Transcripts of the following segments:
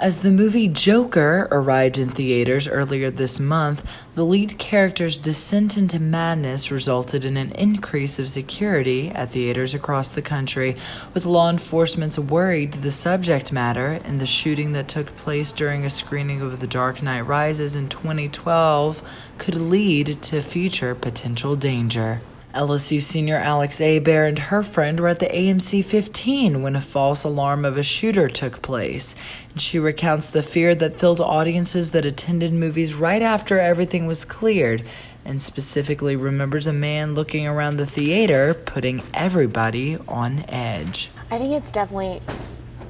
As the movie Joker arrived in theaters earlier this month, the lead character's descent into madness resulted in an increase of security at theaters across the country, with law enforcement worried the subject matter in the shooting that took place during a screening of The Dark Knight Rises in 2012 could lead to future potential danger. LSU senior Alex Hebert and her friend were at the AMC 15 when a false alarm of a shooter took place. And she recounts the fear that filled audiences that attended movies right after everything was cleared, and specifically remembers a man looking around the theater, putting everybody on edge. I think it's definitely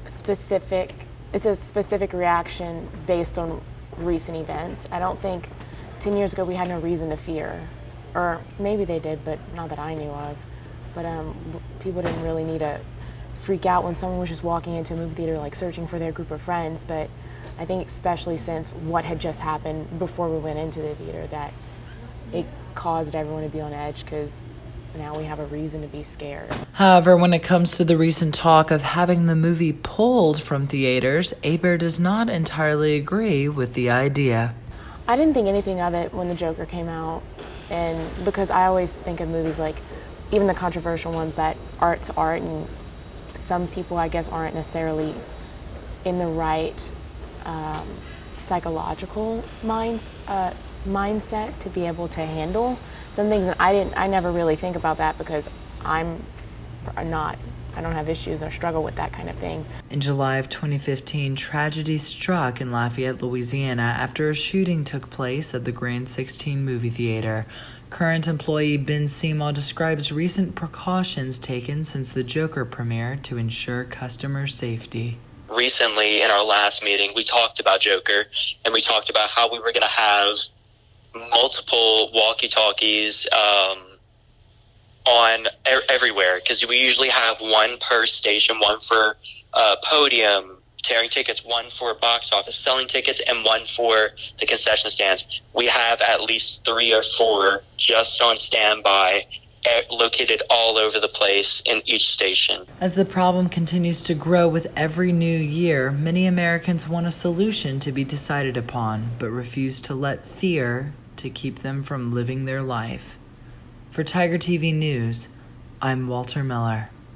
specific. It's a specific reaction based on recent events. I don't think 10 years ago we had no reason to fear. Or maybe they did, but not that I knew of. But people didn't really need to freak out when someone was just walking into a movie theater, like searching for their group of friends. But I think especially since what had just happened before we went into the theater, that it caused everyone to be on edge because now we have a reason to be scared. However, when it comes to the recent talk of having the movie pulled from theaters, Hebert does not entirely agree with the idea. I didn't think anything of it when the Joker came out. And because I always think of movies like, even the controversial ones, that art's art, and some people, I guess, aren't necessarily in the right psychological mindset to be able to handle some things. And I never really think about that because I don't have issues or struggle with that kind of thing. In July of 2015, tragedy struck in Lafayette, Louisiana after a shooting took place at the Grand 16 movie theater. Current employee Ben Seymour describes recent precautions taken since the Joker premiere to ensure customer safety. Recently, in our last meeting, we talked about Joker, and we talked about how we were going to have multiple walkie-talkies on everywhere, because we usually have one per station, one for podium tearing tickets, one for box office selling tickets, and one for the concession stands. We have at least 3 or 4 just on standby, located all over the place in each station. As the problem continues to grow with every new year, many Americans want a solution to be decided upon, but refuse to let fear to keep them from living their life. For Tiger TV News, I'm Walter Miller.